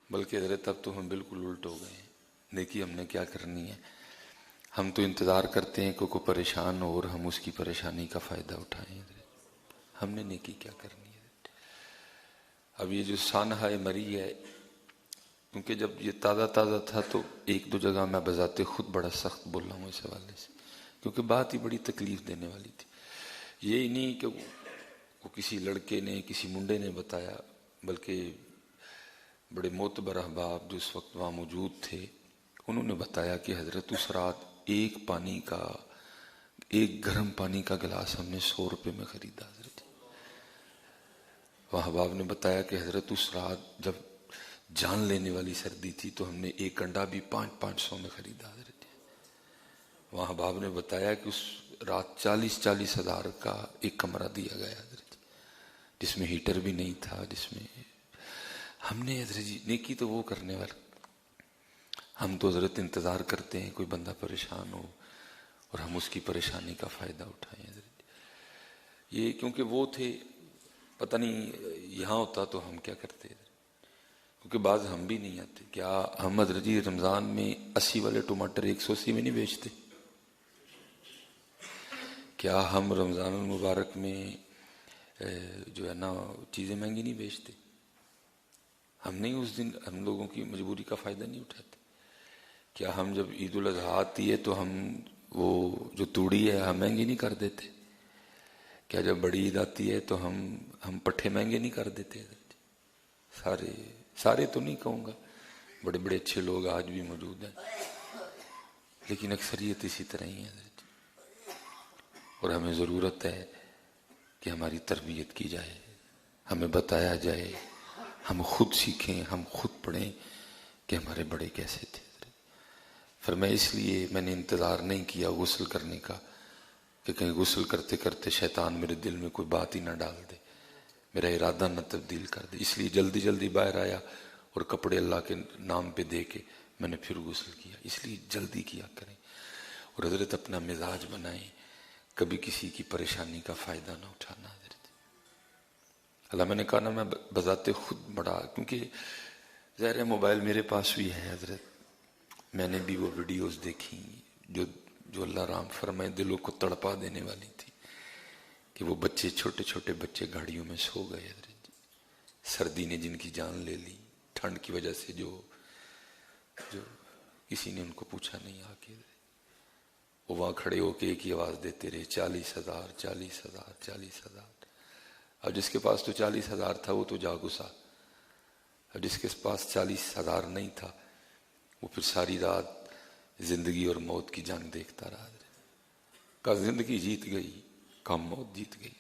بلکہ حضرت اب تو ہم بالکل الٹ ہو گئے ہیں. نیکی ہم نے کیا کرنی ہے؟ ہم تو انتظار کرتے ہیں کہ کوئی پریشان ہو اور ہم اس کی پریشانی کا فائدہ اٹھائیں. ہم نے نیکی کیا کرنی ہے؟ اب یہ جو سانحہ مری ہے، کیونکہ جب یہ تازہ تازہ تھا تو ایک دو جگہ میں بذات خود بڑا سخت بول رہا ہوں اس حوالے سے، کیونکہ بات ہی بڑی تکلیف دینے والی تھی. یہ نہیں کہ وہ کسی لڑکے نے کسی منڈے نے بتایا، بلکہ بڑے معتبر احباب جو اس وقت وہاں موجود تھے انہوں نے بتایا کہ حضرت اس رات ایک گرم پانی کا گلاس ہم نے 100 روپے میں خریدا. حضرت وہاں احباب نے بتایا کہ حضرت اس رات جب جان لینے والی سردی تھی تو ہم نے ایک انڈا بھی 500 میں خریدا. حضرت وہاں احباب نے بتایا کہ اس رات 40 ہزار کا ایک کمرہ دیا گیا حضرت، جس میں ہیٹر بھی نہیں تھا، جس میں ہم نے حضرت جی نیکی تو وہ کرنے والے. ہم تو حضرت انتظار کرتے ہیں کوئی بندہ پریشان ہو اور ہم اس کی پریشانی کا فائدہ اٹھائیں. حضرت یہ کیونکہ وہ تھے، پتہ نہیں یہاں ہوتا تو ہم کیا کرتے، کیونکہ بعض ہم بھی نہیں آتے. کیا ہم حضرت جی رمضان میں 80 والے ٹماٹر 180 میں نہیں بیچتے؟ کیا ہم رمضان المبارک میں جو ہے نا چیزیں مہنگی نہیں بیچتے؟ ہم نہیں اس دن ہم لوگوں کی مجبوری کا فائدہ نہیں اٹھاتے؟ کیا ہم جب عید الاضحیٰ آتی ہے تو ہم وہ جو توڑی ہے ہم مہنگی نہیں کر دیتے؟ کیا جب بڑی عید آتی ہے تو ہم پٹھے مہنگے نہیں کر دیتے؟ سارے تو نہیں کہوں گا، بڑے بڑے اچھے لوگ آج بھی موجود ہیں، لیکن اکثریت اسی طرح ہی ہے. اور ہمیں ضرورت ہے کہ ہماری تربیت کی جائے، ہمیں بتایا جائے، ہم خود سیکھیں، ہم خود پڑھیں کہ ہمارے بڑے کیسے تھے. فرمایا اس لیے میں نے انتظار نہیں کیا غسل کرنے کا کہ کہیں غسل کرتے کرتے شیطان میرے دل میں کوئی بات ہی نہ ڈال دے، میرا ارادہ نہ تبدیل کر دے. اس لیے جلدی جلدی باہر آیا اور کپڑے اللہ کے نام پہ دے کے میں نے پھر غسل کیا. اس لیے جلدی کیا کریں اور حضرت اپنا مزاج بنائیں، کبھی کسی کی پریشانی کا فائدہ نہ اٹھانا. حضرت اللہ میں نے کہا نا میں بذات خود بڑا، کیونکہ ظاہر ہے موبائل میرے پاس بھی ہے حضرت، میں نے بھی وہ ویڈیوز دیکھی جو اللہ رام فرمائے دلوں کو تڑپا دینے والی تھی، کہ وہ بچے چھوٹے چھوٹے بچے گاڑیوں میں سو گئے. حضرت سردی نے جن کی جان لے لی، ٹھنڈ کی وجہ سے جو کسی نے ان کو پوچھا نہیں آ کے، وہ وہاں کھڑے ہو کے ایک ہی آواز دیتے رہے 40,000 40,000 40,000. اب جس کے پاس تو 40,000 تھا وہ تو جا گسا، اب جس کے پاس 40,000 نہیں تھا وہ پھر ساری رات زندگی اور موت کی جنگ دیکھتا رہا. کہا زندگی جیت گئی، کہا موت جیت گئی.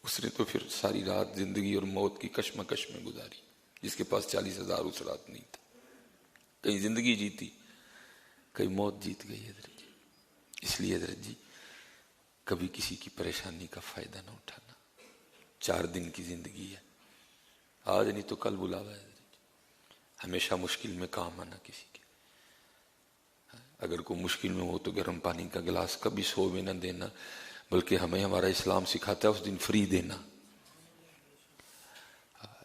اس نے تو پھر ساری رات زندگی اور موت کی کشمکش میں گزاری، جس کے پاس 40,000 اس رات نہیں تھا. کہیں زندگی جیتی، کہیں موت جیت گئی. حضرت جی اس لیے حضرت جی کبھی کسی کی پریشانی کا فائدہ نہ اٹھانا. 4 دن کی زندگی ہے، آج نہیں تو کل بلاوا ہے. ہمیشہ مشکل میں کام آنا کسی کے. اگر کوئی مشکل میں ہو تو گرم پانی کا گلاس کبھی 100 میں نہ دینا، بلکہ ہمیں ہمارا اسلام سکھاتا ہے اس دن فری دینا.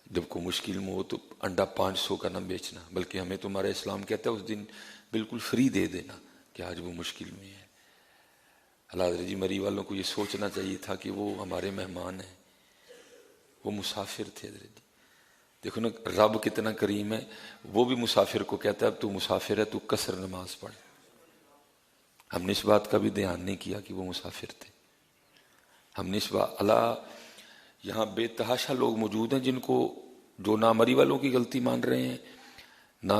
جب کوئی مشکل میں ہو تو انڈا 500 کا نہ بیچنا، بلکہ ہمیں تمہارا اسلام کہتا ہے اس دن بالکل فری دے دینا کہ آج وہ مشکل میں ہے. اللہ حضرت جی مری والوں کو یہ سوچنا چاہیے تھا کہ وہ ہمارے مہمان ہیں، وہ مسافر تھے. حضرت جی دیکھو نا رب کتنا کریم ہے، وہ بھی مسافر کو کہتا ہے اب تو مسافر ہے تو قصر نماز پڑھ. ہم نے اس بات کا بھی دھیان نہیں کیا کہ وہ مسافر تھے. ہم نے اس بات اللہ یہاں بے تحاشا لوگ موجود ہیں جن کو جو نہ مری والوں کی غلطی مان رہے ہیں، نہ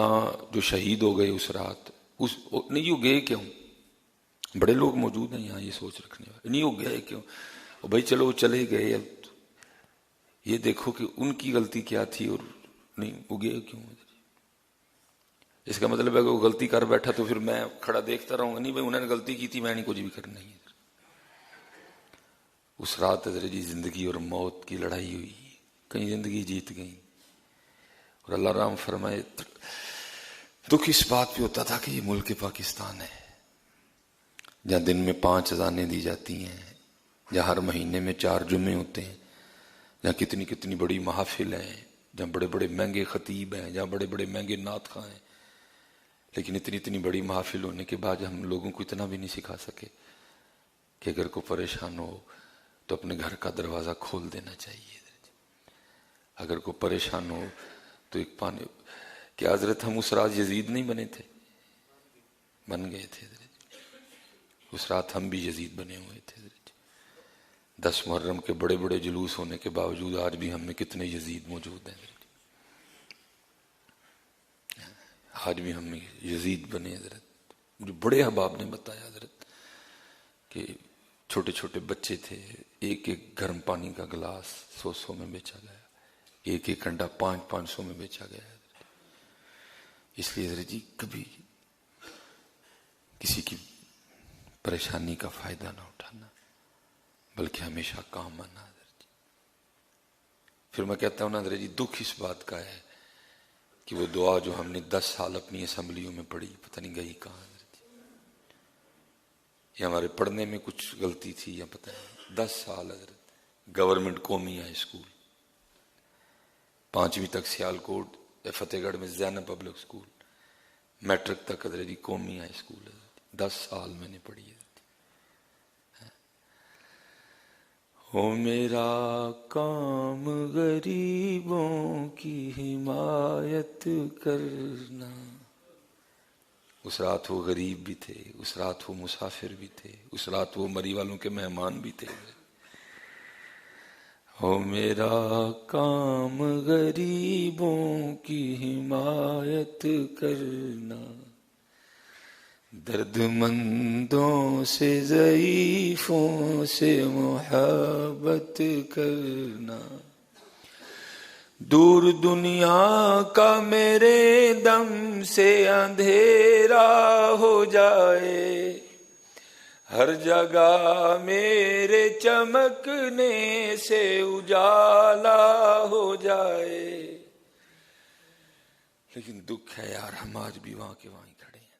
جو شہید ہو گئے اس رات نہیں وہ گئے کیوں. بڑے لوگ موجود ہیں یہاں یہ سوچ رکھنے والے، نہیں وہ گئے کیوں. بھائی چلو وہ چلے گئے، اب یہ دیکھو کہ ان کی غلطی کیا تھی اور نہیں وہ گئے کیوں. اس کا مطلب ہے کہ وہ غلطی کر بیٹھا تو پھر میں کھڑا دیکھتا رہوں گا؟ نہیں بھائی انہوں نے غلطی کی تھی، میں نہیں کچھ بھی کرنا ہی. اس رات حضرت جی زندگی اور موت کی لڑائی ہوئی، کہیں زندگی جیت گئی. اور اللہ رام فرمائے دکھ اس بات پہ ہوتا تھا کہ یہ ملک پاکستان ہے جہاں دن میں 5 اذانیں دی جاتی ہیں، جہاں ہر مہینے میں 4 جمعے ہوتے ہیں، جہاں کتنی کتنی بڑی محافل ہیں، جہاں بڑے بڑے مہنگے خطیب ہیں، جہاں بڑے بڑے مہنگے نعت خواں ہیں، لیکن اتنی بڑی محافل ہونے کے بعد ہم لوگوں کو اتنا بھی نہیں سکھا سکے کہ اگر کوئی پریشان ہو تو اپنے گھر کا دروازہ کھول دینا چاہیے. اگر کوئی پریشان ہو تو ایک پانی کہ حضرت ہم اس رات یزید نہیں بنے تھے، بن گئے تھے. اس رات ہم بھی یزید بنے ہوئے تھے. 10 محرم کے بڑے بڑے جلوس ہونے کے باوجود آج بھی ہم میں کتنے یزید موجود ہیں. آج بھی ہم میں یزید بنے. حضرت مجھے بڑے احباب نے بتایا حضرت کہ چھوٹے چھوٹے بچے تھے، ایک گرم پانی کا گلاس 100 میں بیچا گیا، ایک انڈا 500 میں بیچا گیا. اس لیے حضرت جی کبھی کسی کی پریشانی کا فائدہ نہ اٹھانا، بلکہ ہمیشہ کام آنا. حضرت جی پھر میں کہتا ہوں نا حضرت جی، دکھ اس بات کا ہے کہ وہ دعا جو ہم نے 10 سال اپنی اسمبلیوں میں پڑھی پتہ نہیں گئی کہاں. حضرت جی یہ ہمارے پڑھنے میں کچھ غلطی تھی یا پتہ نہیں. 10 سال حضرت گورنمنٹ قومی ہائی اسکول، 5ویں تک سیالکوٹ فتح گڑھ میں زینب پبلک اسکول، میٹرک تک حضرت جی قومی ہائی اسکول. 10 سال میں نے پڑھی ہے. ہو میرا کام غریبوں کی حمایت کرنا. اس رات وہ غریب بھی تھے، اس رات وہ مسافر بھی تھے، اس رات وہ مری والوں کے مہمان بھی تھے. ہو میرا کام غریبوں کی حمایت کرنا، درد مندوں سے ضعیفوں سے محبت کرنا. دور دنیا کا میرے دم سے اندھیرا ہو جائے، ہر جگہ میرے چمکنے سے اجالا ہو جائے. لیکن دکھ ہے یار، ہم آج بھی وہاں کے وہاں ہی کھڑے ہیں.